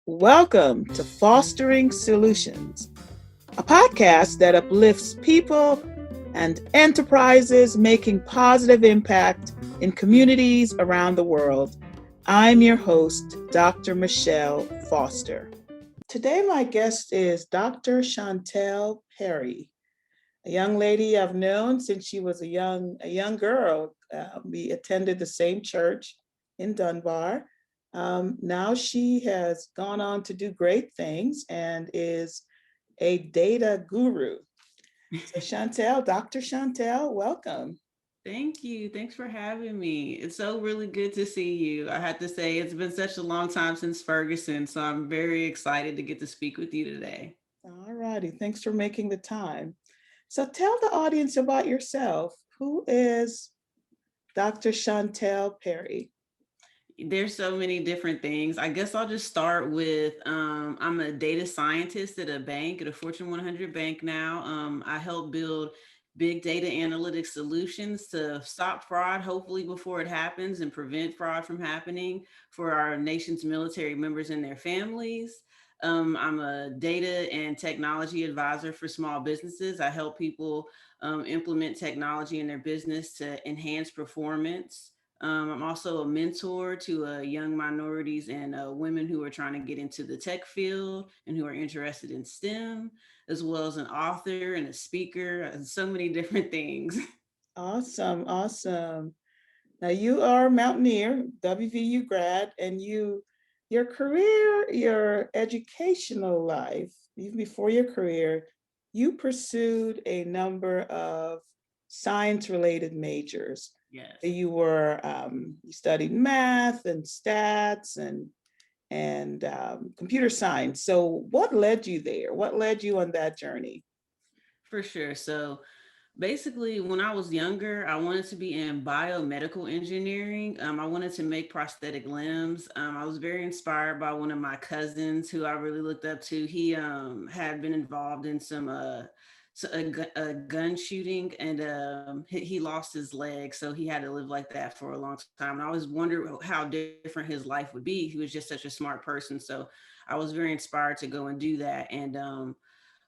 Welcome to Fostering Solutions, a podcast that uplifts people and enterprises making positive impact in communities around the world. I'm your host, Dr. Michelle Foster. Today, my guest is Dr. Chantel Perry, a young lady I've known since she was a young girl. We attended the same church in Dunbar. Now she has gone on to do great things and is a data guru. So Chantel, Dr. Chantel, welcome. Thank you. Thanks for having me. It's so really good to see you. I have to say, it's been such a long time since Ferguson, so I'm very excited to get to speak with you today. All righty, thanks for making the time. So tell the audience about yourself. Who is Dr. Chantel Perry? There's so many different things. I guess I'll just start with I'm a data scientist at a bank, at a Fortune 100 bank now. I help build big data analytics solutions to stop fraud, hopefully before it happens, and prevent fraud from happening for our nation's military members and their families. I'm a data and technology advisor for small businesses. I help people implement technology in their business to enhance performance. I'm also a mentor to young minorities and women who are trying to get into the tech field and who are interested in STEM, as well as an author and a speaker, and so many different things. Awesome, awesome. Now you are a Mountaineer, WVU grad, and your career, your educational life, even before your career, you pursued a number of science-related majors. Yes. You studied math and stats and computer science. So what led you there? What led you on that journey? For sure. So basically, when I was younger, I wanted to be in biomedical engineering. I wanted to make prosthetic limbs. I was very inspired by one of my cousins who I really looked up to. He had been involved in a gun shooting, and he lost his leg, so he had to live like that for a long time. And I always wondered how different his life would be. He was just such a smart person, so I was very inspired to go and do that. And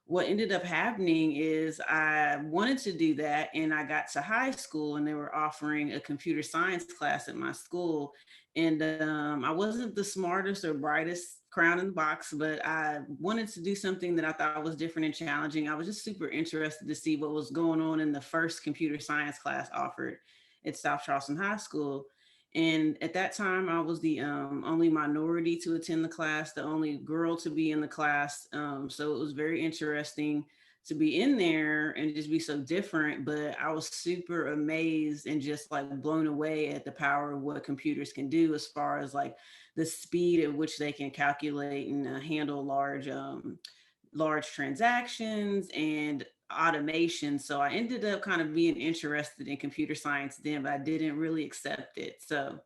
what ended up happening is I wanted to do that, and I got to high school and they were offering a computer science class at my school. And I wasn't the smartest or brightest crown in the box, but I wanted to do something that I thought was different and challenging. I was just super interested to see what was going on in the first computer science class offered at South Charleston High School. And at that time, I was the only minority to attend the class, the only girl to be in the class. So it was very interesting to be in there and just be so different. But I was super amazed and just like blown away at the power of what computers can do as far as like the speed at which they can calculate and handle large transactions and automation. So I ended up kind of being interested in computer science then, but I didn't really accept it. So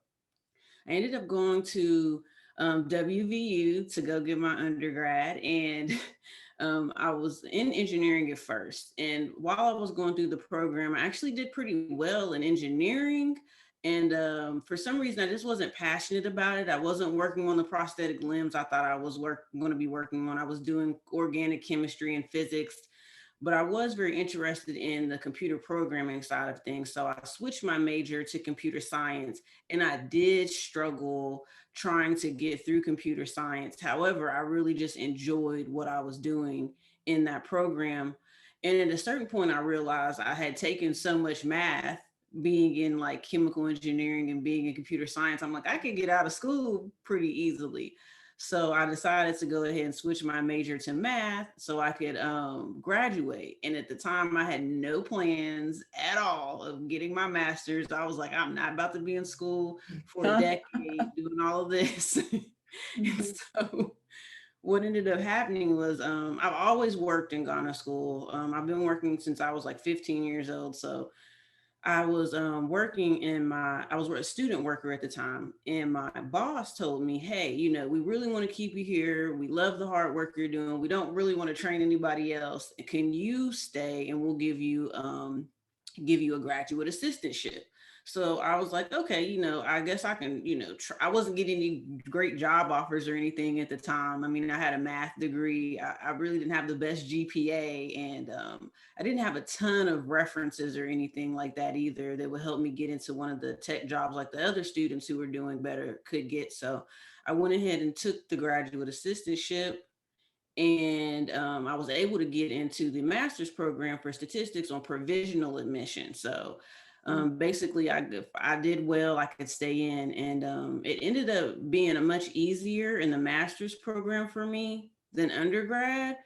I ended up going to WVU to go get my undergrad, and I was in engineering at first. And while I was going through the program, I actually did pretty well in engineering. And for some reason, I just wasn't passionate about it. I wasn't working on the prosthetic limbs I thought I was going to be working on. I was doing organic chemistry and physics, but I was very interested in the computer programming side of things. So I switched my major to computer science, and I did struggle trying to get through computer science. However, I really just enjoyed what I was doing in that program. And at a certain point, I realized I had taken so much math being in like chemical engineering and being in computer science. I'm like, I could get out of school pretty easily. So I decided to go ahead and switch my major to math so I could graduate. And at the time, I had no plans at all of getting my master's. I was like, I'm not about to be in school for a Huh? decade doing all of this. And Mhm. so what ended up happening was I've always worked and gone to school. I've been working since I was like 15 years old. So I was working I was a student worker at the time, and my boss told me, "Hey, we really want to keep you here. We love the hard work you're doing. We don't really want to train anybody else. Can you stay, and we'll give you a graduate assistantship?" So I was like, okay, I guess I can, I wasn't getting any great job offers or anything at the time. I mean, I had a math degree. I really didn't have the best GPA, and I didn't have a ton of references or anything like that either that would help me get into one of the tech jobs like the other students who were doing better could get. So I went ahead and took the graduate assistantship, and I was able to get into the master's program for statistics on provisional admission. So basically, if I did well, I could stay in, and it ended up being a much easier in the master's program for me than undergrad.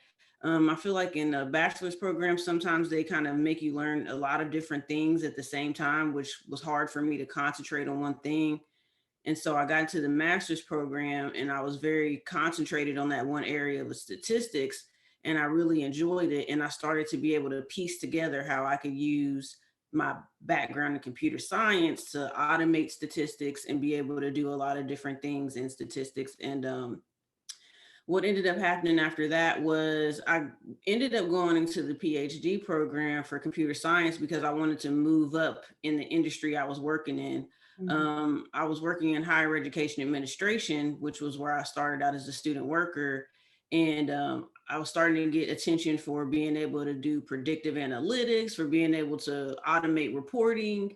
I feel like in a bachelor's program, sometimes they kind of make you learn a lot of different things at the same time, which was hard for me to concentrate on one thing. And so I got into the master's program, and I was very concentrated on that one area of the statistics, and I really enjoyed it. And I started to be able to piece together how I could use my background in computer science to automate statistics and be able to do a lot of different things in statistics. And what ended up happening after that was I ended up going into the PhD program for computer science because I wanted to move up in the industry I was working in. I was working in higher education administration, which was where I started out as a student worker. And I was starting to get attention for being able to do predictive analytics, for being able to automate reporting.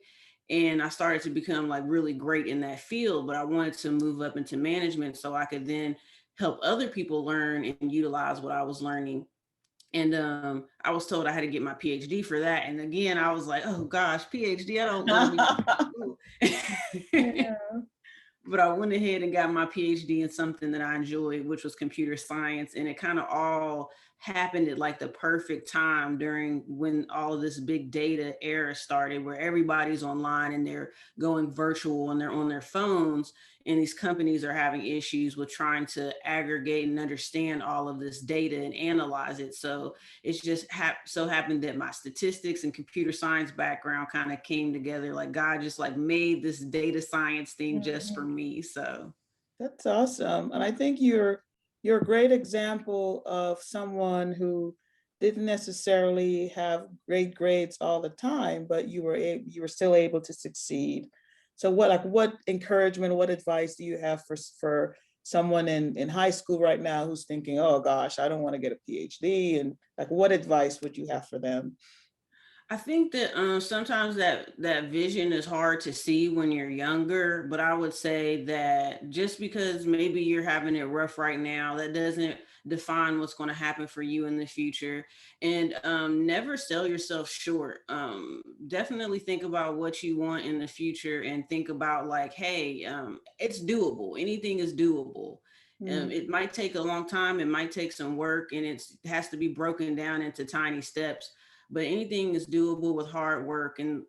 And I started to become like really great in that field, but I wanted to move up into management so I could then help other people learn and utilize what I was learning. And I was told I had to get my PhD for that. And again, I was like, oh gosh, PhD, I don't want to be school. Yeah. But I went ahead and got my PhD in something that I enjoyed, which was computer science. And it kind of all happened at like the perfect time during when all of this big data era started, where everybody's online and they're going virtual and they're on their phones. And these companies are having issues with trying to aggregate and understand all of this data and analyze it. So it's just so happened that my statistics and computer science background kind of came together. Like God just like made this data science thing just for Mhm. me. So That's awesome. And I think you're a great example of someone who didn't necessarily have great grades all the time, but you were still able to succeed. So what encouragement, what advice do you have for someone in high school right now who's thinking, oh gosh, I don't want to get a PhD? And like what advice would you have for them? I think that sometimes that vision is hard to see when you're younger, but I would say that just because maybe you're having it rough right now, that doesn't define what's going to happen for you in the future. And never sell yourself short. Definitely think about what you want in the future, and think about like, hey, it's doable. Anything is doable. Mm, It might take a long time. It might take some work, and it has to be broken down into tiny steps, but anything is doable with hard work. And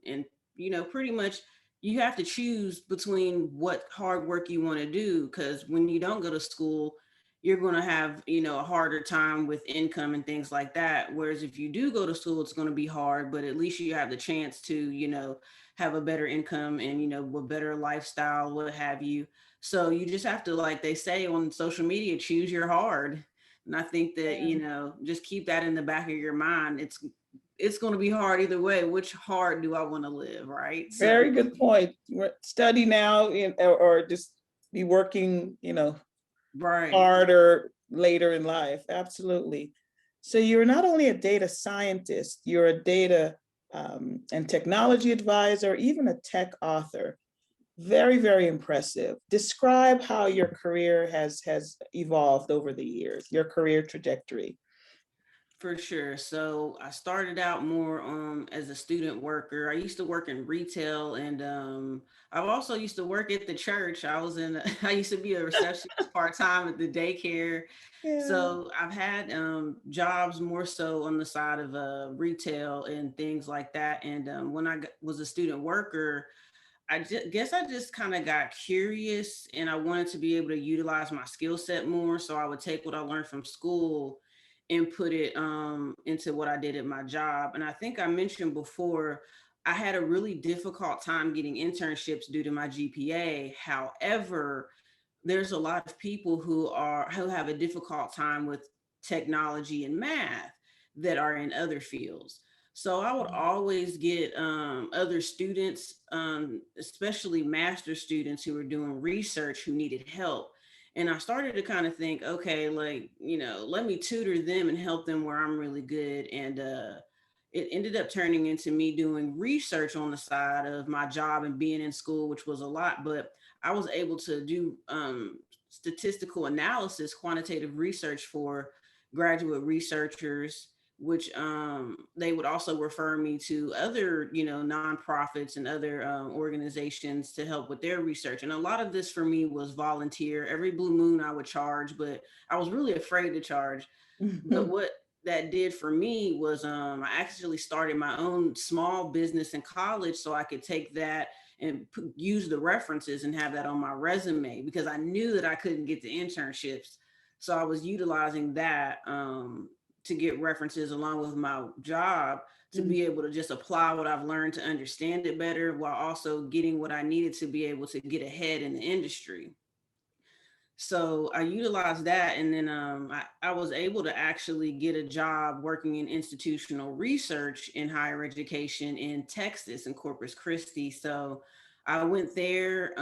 pretty much you have to choose between what hard work you want to do, because when you don't go to school, you're going to have a harder time with income and things like that. Whereas if you do go to school, it's going to be hard, but at least you have the chance to have a better income and a better lifestyle, what have you. So you just have to, like they say on social media, choose your hard. And I think that yeah. just keep that in the back of your mind. It's going to be hard either way. Which hard do I want to live, right? So Very good point. Study now or just be working, right. harder later in life. Absolutely. So you're not only a data scientist, you're a data and technology advisor, even a tech author. Very, very impressive. Describe how your career has evolved over the years, your career trajectory. For sure. So I started out more as a student worker. I used to work in retail, and I also used to work at the church. I used to be a receptionist part-time at the daycare. Yeah. So I've had jobs more so on the side of retail and things like that. And when was a student worker, guess I just kind of got curious, and I wanted to be able to utilize my skill set more. So I would take what I learned from school and put it into what I did at my job. And I think I mentioned before, I had a really difficult time getting internships due to my GPA. However, there's a lot of people who have a difficult time with technology and math that are in other fields. So I would Mhm. always get other students, especially master students who were doing research who needed help. And I started to kind of think, okay, like, let me tutor them and help them where I'm really good. And it ended up turning into me doing research on the side of my job and being in school, which was a lot. But I was able to do statistical analysis, quantitative research for graduate researchers, which they would also refer me to other, nonprofits and other organizations to help with their research. And a lot of this for me was volunteer. Every blue moon I would charge, but I was really afraid to charge. But what that did for me was I actually started my own small business in college so I could take that and use the references and have that on my resume, because I knew that I couldn't get the internships. So I was utilizing that to get references along with my job, to Mhm. be able to just apply what I've learned to understand it better, while also getting what I needed to be able to get ahead in the industry. So I utilized that, and then I was able to actually get a job working in institutional research in higher education in Texas, in Corpus Christi. So I went there.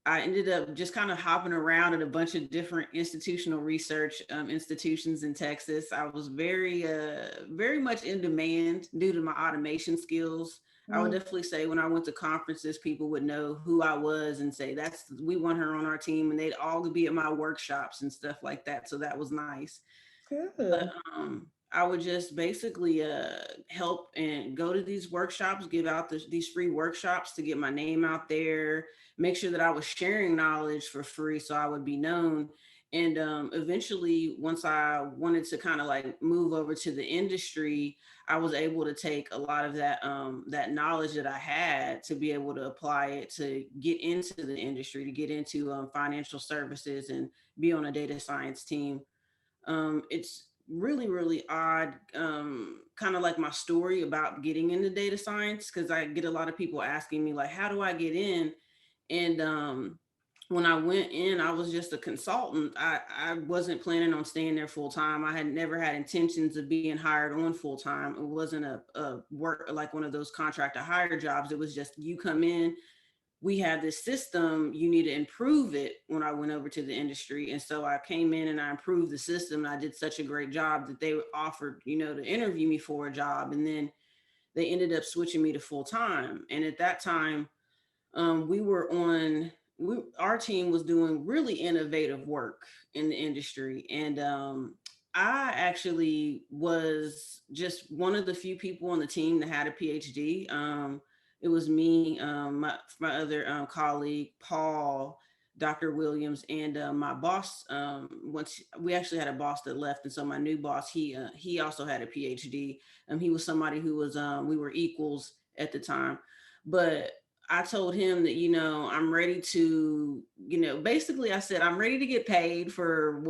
I ended up just kind of hopping around at a bunch of different institutional research institutions in Texas. I was very much in demand due to my automation skills. I would Mhm. definitely say when I went to conferences, people would know who I was and say, we want her on our team. And they'd all be at my workshops and stuff like that. So that was nice. But Good. I would just basically help and go to these workshops, give out these free workshops to get my name out there, make sure that I was sharing knowledge for free so I would be known. And eventually, once I wanted to kind of like move over to the industry, I was able to take a lot of that knowledge that I had to be able to apply it to get into the industry, to get into financial services and be on a data science team. It's really odd, kind of like my story about getting into data science, because I get a lot of people asking me like, how do I get in? And when I went in, I was just a consultant. I wasn't planning on staying there full time. I had never had intentions of being hired on full time. It wasn't a work like one of those contract to hire jobs. It was just, you come in, we have this system, you need to improve it. When I went over to the industry, and so I came in and I improved the system, and I did such a great job that they offered, to interview me for a job. And then they ended up switching me to full time. And at that time, we were on our team was doing really innovative work in the industry. And I actually was just one of the few people on the team that had a PhD. It was me, my other colleague, Paul, Dr. Williams, and my boss. Once we actually had a boss that left, and so my new boss, he also had a PhD. He was somebody who was we were equals at the time. But I told him that, I'm ready to, basically I said, I'm ready to get paid for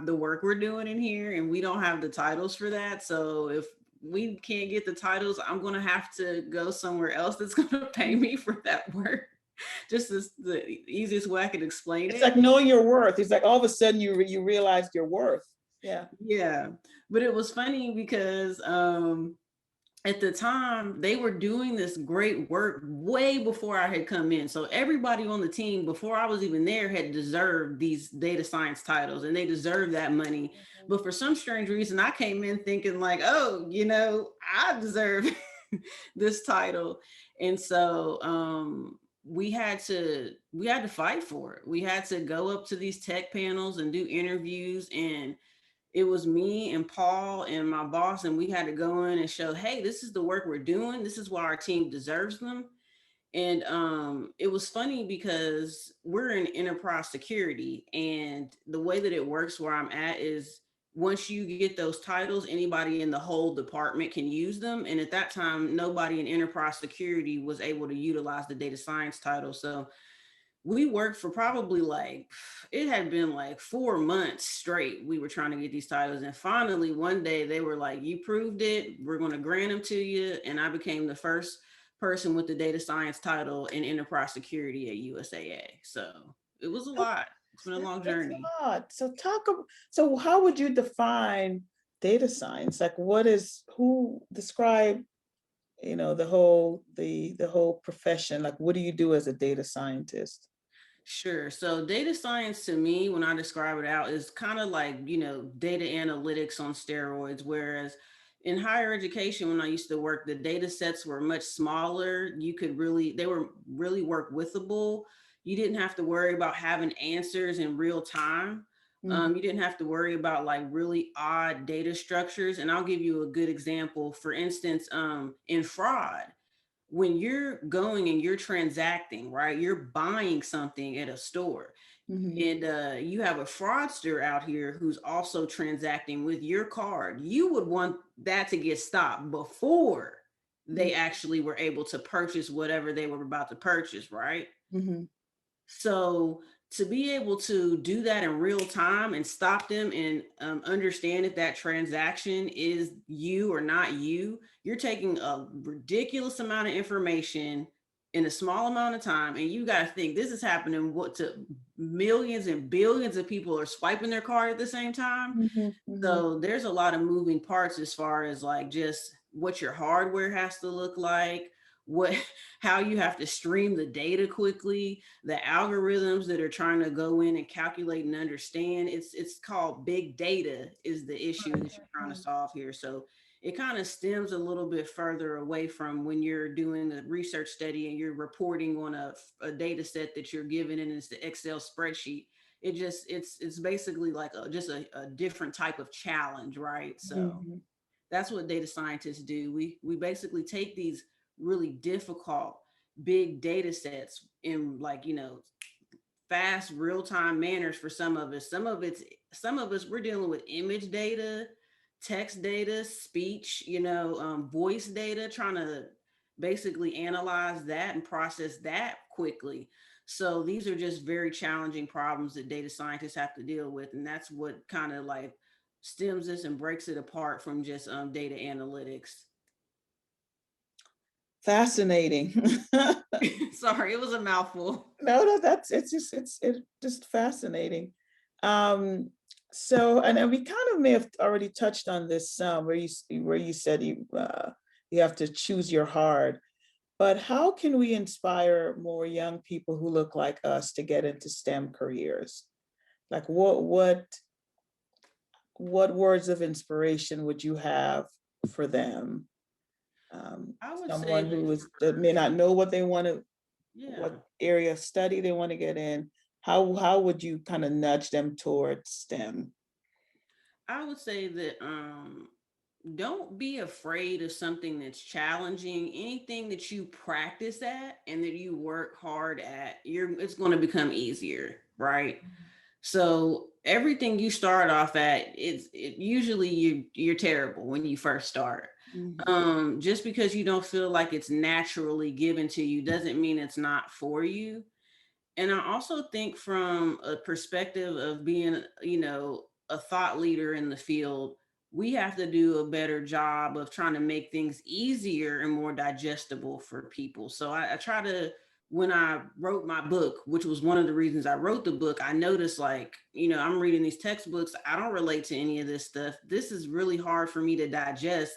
the work we're doing in here. And we don't have the titles for that. So if we can't get the titles, I'm going to have to go somewhere else that's going to pay me for that work. Just as the easiest way I could explain It's it. like knowing your worth. It's like all of a sudden you realized your worth. Yeah. Yeah. But it was funny because, at the time they were doing this great work way before I had come in. So everybody on the team before I was even there had deserved these data science titles, and they deserved that money. But for some strange reason, I came in thinking like, oh, I deserve this title. And so we had to fight for it. We had to go up to these tech panels and do interviews, and it was me and Paul and my boss, and we had to go in and show, hey, this is the work we're doing. This is why our team deserves them. And it was funny because we're in enterprise security, and the way that it works where I'm at is, once you get those titles, anybody in the whole department can use them. And at that time, nobody in enterprise security was able to utilize the data science title. So we worked for probably like, it had been like 4 months straight. We were trying to get these titles. And finally, one day they were like, you proved it. We're going to grant them to you. And I became the first person with the data science title in enterprise security at USAA. So it was a lot. It's been a long That's journey. a lot. So how would you define Data science, like what is, who describe, the whole profession, like what do you do as a data scientist? Sure. So data science to me, when I describe it out, is kind of like, data analytics on steroids. Whereas in higher education, when I used to work, the data sets were much smaller. They were really work withable. You didn't have to worry about having answers in real time. Mm-hmm. You didn't have to worry about like really odd data structures. And I'll give you a good example. For instance, in fraud, when you're going and you're transacting, right? You're buying something at a store, Mm-hmm. and you have a fraudster out here who's also transacting with your card. You would want that to get stopped before they actually were able to purchase whatever they were about to purchase, right? Mm-hmm. So to be able to do that in real time and stop them and understand if that transaction is you or not you, you're taking a ridiculous amount of information in a small amount of time, and you got to think this is happening what to millions and billions of people are swiping their card at the same time. Mm-hmm. Mm-hmm. So there's a lot of moving parts as far as like just what your hardware has to look like, what how you have to stream the data quickly, the algorithms that are trying to go in and calculate and understand. It's called big data is the issue that you're trying to solve here. So it kind of stems a little bit further away from when you're doing a research study and you're reporting on a data set that you're given and it's the Excel spreadsheet. It's basically like just a different type of challenge, right? So Mm-hmm. that's what data scientists do. We basically take these really difficult big data sets in like fast real time manners. For some of us we're dealing with image data, text data, speech, voice data, trying to basically analyze that and process that quickly. So these are just very challenging problems that data scientists have to deal with, and that's what kind of like stems this and breaks it apart from just data analytics. Fascinating. Sorry, it was a mouthful. No, that's it's just fascinating. Um, so, and we kind of may have already touched on this some, where you said you have to choose your hard. But how can we inspire more young people who look like us to get into STEM careers? Like what words of inspiration would you have for them? I would say Someone that that may not know what they want to, yeah, what area of study they want to get in. How would you kind of nudge them towards STEM? I would say that don't be afraid of something that's challenging. Anything that you practice at and that you work hard at, it's going to become easier, right? So everything you start off at, usually you're terrible when you first start. Mhm. Just because you don't feel like it's naturally given to you doesn't mean it's not for you. And I also think from a perspective of being, a thought leader in the field, we have to do a better job of trying to make things easier and more digestible for people. So I try to, when I wrote my book, which was one of the reasons I wrote the book, I noticed like, I'm reading these textbooks. I don't relate to any of this stuff. This is really hard for me to digest,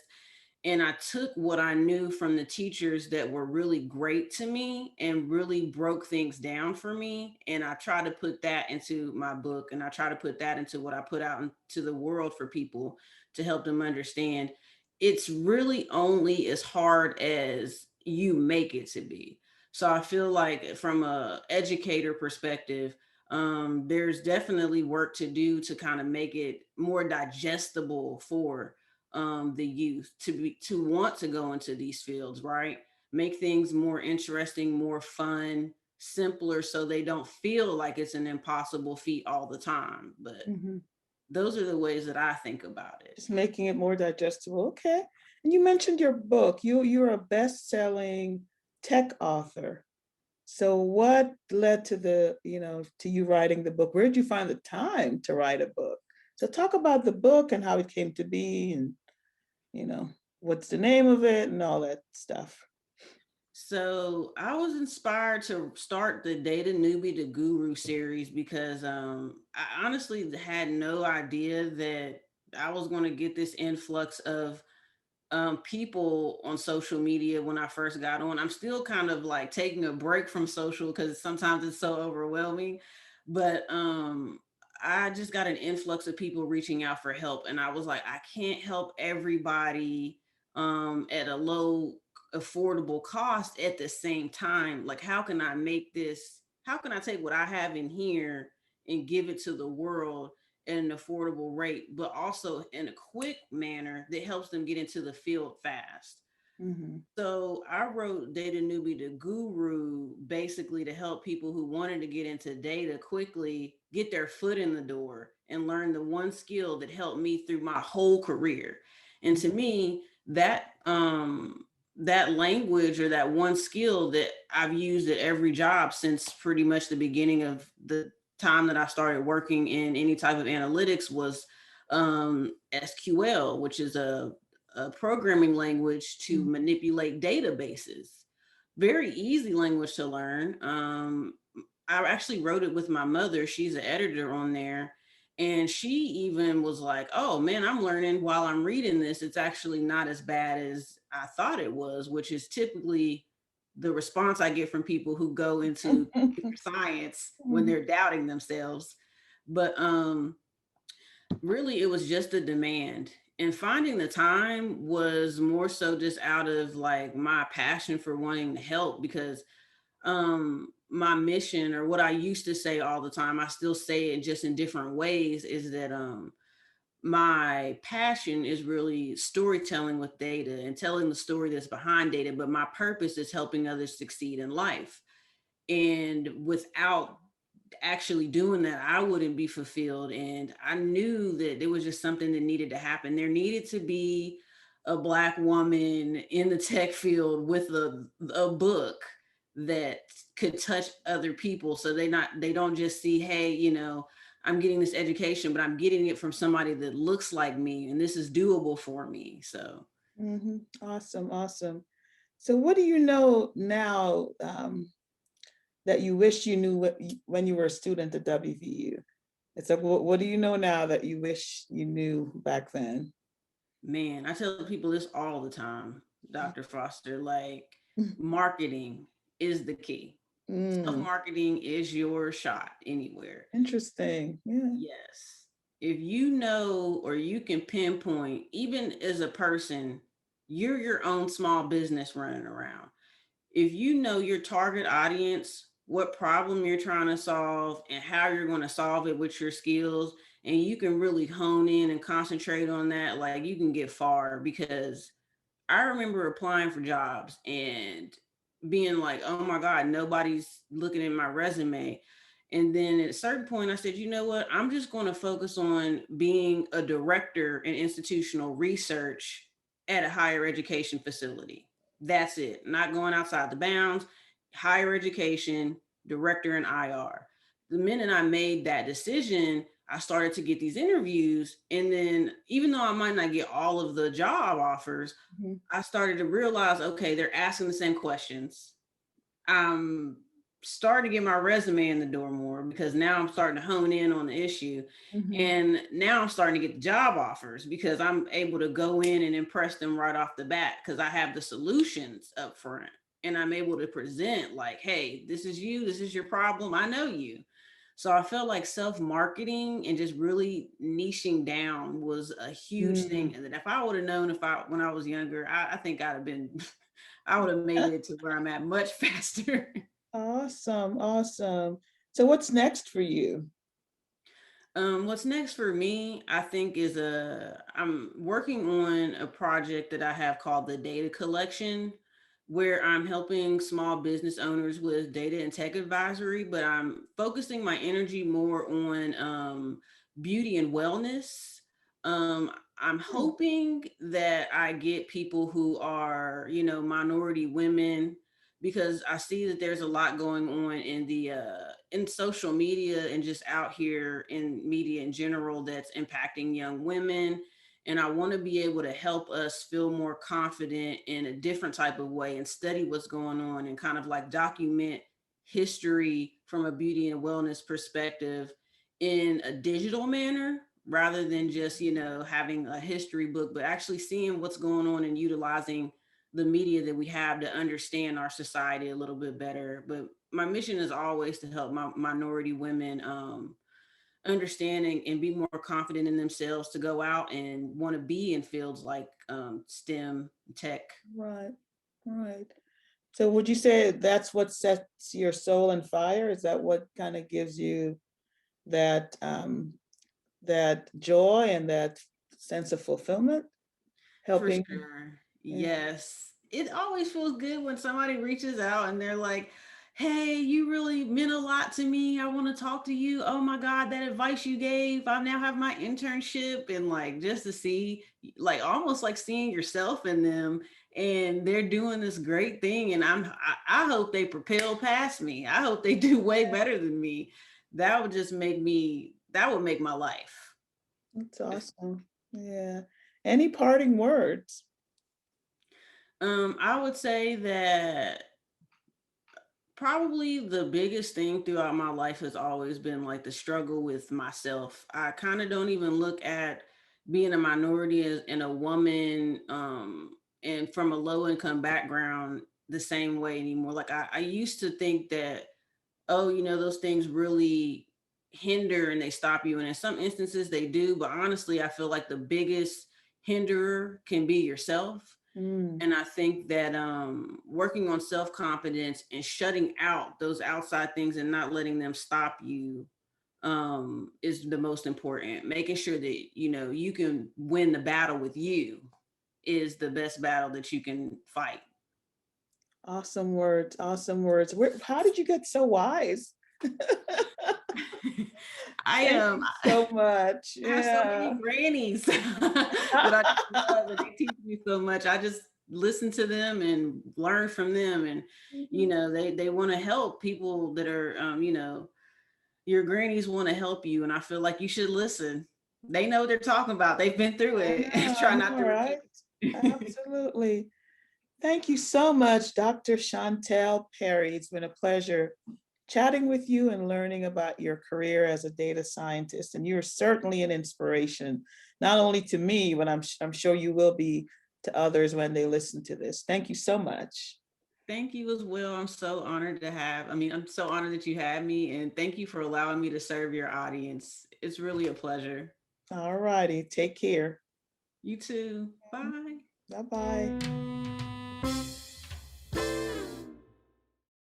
and I took what I knew from the teachers that were really great to me and really broke things down for me. And I try to put that into my book, and I try to put that into what I put out into the world for people to help them understand. It's really only as hard as you make it to be. So I feel like from a educator perspective, there's definitely work to do to kind of make it more digestible for the youth to want to go into these fields, right? Make things more interesting, more fun, simpler, so they don't feel like it's an impossible feat all the time. But Mhm. those are the ways that I think about it. Just making it more digestible. Okay. And you mentioned your book. You're a best-selling tech author. So what led to to you writing the book? Where did you find the time to write a book? So talk about the book and how it came to be, and you know, what's the name of it and all that stuff. So I was inspired to start the Data Newbie to Guru series because I honestly had no idea that I was going to get this influx of people on social media when I first got on. I'm still kind of like taking a break from social because sometimes it's so overwhelming. But I just got an influx of people reaching out for help, and I was like, I can't help everybody at a low affordable cost at the same time. Like, how can I make this? How can I take what I have in here and give it to the world at an affordable rate, but also in a quick manner that helps them get into the field fast? Hmm. So I wrote Data Newbie to Guru basically to help people who wanted to get into data quickly get their foot in the door and learn the one skill that helped me through my whole career. And to me, that language or that one skill that I've used at every job since pretty much the beginning of the time that I started working in any type of analytics was SQL, which is a programming language to manipulate databases. Very easy language to learn. I actually wrote it with my mother. She's an editor on there. And she even was like, oh man, I'm learning while I'm reading this. It's actually not as bad as I thought it was, which is typically the response I get from people who go into computer science when they're doubting themselves. But really it was just the demand, and finding the time was more so just out of like my passion for wanting to help, because my mission, or what I used to say all the time, I still say it just in different ways, is that my passion is really storytelling with data and telling the story that's behind data, but my purpose is helping others succeed in life. And without actually doing that, I wouldn't be fulfilled. And I knew that there was just something that needed to happen. There needed to be a Black woman in the tech field with a book that could touch other people, so they don't just see, hey, I'm getting this education, but I'm getting it from somebody that looks like me and this is doable for me. So Hmm. Awesome, awesome. So, what do you know now that you wish you knew when you were a student at WVU? It's like, what do you know now that you wish you knew back then? man, I tell people this all the time, Dr. Foster, like, marketing is the key. Self Mm, marketing is your shot anywhere. interesting. Yeah. Yes. If you know, or you can pinpoint, even as a person, you're your own small business running around. If you know your target audience, what problem you're trying to solve, and how you're going to solve it with your skills, and you can really hone in and concentrate on that, like, you can get far. Because I remember applying for jobs and being like, oh my God, nobody's looking at my resume. And then at a certain point, I said, you know what? I'm just going to focus on being a director in institutional research at a higher education facility. That's it. Not going outside the bounds, higher education, director in IR. The minute I made that decision, I started to get these interviews. And then, even though I might not get all of the job offers, Mhm, I started to realize, okay, they're asking the same questions. I'm starting to get my resume in the door more, because now I'm starting to hone in on the issue. mhm, And now I'm starting to get the job offers because I'm able to go in and impress them right off the bat, because I have the solutions up front. And I'm able to present like, hey, this is you, this is your problem, I know you. So I felt like self marketing and just really niching down was a huge thing. mm. And that if I would have known, when I was younger, I think I'd have been, I would have made it to where I'm at much faster. Awesome, awesome. So, what's next for you? What's next for me, I think, is I'm working on a project that I have called the Data Collection, where I'm helping small business owners with data and tech advisory, but I'm focusing my energy more on beauty and wellness. I'm Hmm. hoping that I get people who are, minority women, because I see that there's a lot going on in the in social media and just out here in media in general that's impacting young women. And I want to be able to help us feel more confident in a different type of way and study what's going on and kind of like document history from a beauty and wellness perspective in a digital manner, rather than just, having a history book, but actually seeing what's going on and utilizing the media that we have to understand our society a little bit better. But my mission is always to help my minority women understanding and be more confident in themselves to go out and want to be in fields like STEM, tech. Right, right. So would you say that's what sets your soul on fire? Is that what kind of gives you that that joy and that sense of fulfillment? For Helping? sure. Yeah. Yes. It always feels good when somebody reaches out and they're like, "Hey, you really meant a lot to me. I want to talk to you. Oh my God, that advice you gave. I now have my internship." And like just to see, like almost like seeing yourself in them, and they're doing this great thing. And I hope they propel past me. I hope they do way better than me. That would make my life. That's awesome. Yeah. Any parting words? I would say that probably the biggest thing throughout my life has always been like the struggle with myself. I kind of don't even look at being a minority as and a woman and from a low income background the same way anymore. Like I used to think that, oh, those things really hinder and they stop you. And in some instances they do. But honestly, I feel like the biggest hinderer can be yourself. Mm, And I think that working on self confidence and shutting out those outside things and not letting them stop you is the most important. Making sure that you can win the battle with you is the best battle that you can fight. awesome words. Awesome words. How did you get so wise? I Thank you so much. have so Yeah. many grannies that I just love, and they teach me so much. I just listen to them and learn from them, and Mhm. they want to help people that are your grannies want to help you, and I feel like you should listen. They know what they're talking about. They've been through it. I Try not know, to right? repeat it. Absolutely. Thank you so much, Dr. Chantel Perry. It's been a pleasure chatting with you and learning about your career as a data scientist. And you're certainly an inspiration, not only to me, but I'm sure you will be to others when they listen to this. Thank you so much. Thank you as well. I'm so honored that you had me, and thank you for allowing me to serve your audience. It's really a pleasure. All righty. Take care. You too. Bye. Bye bye.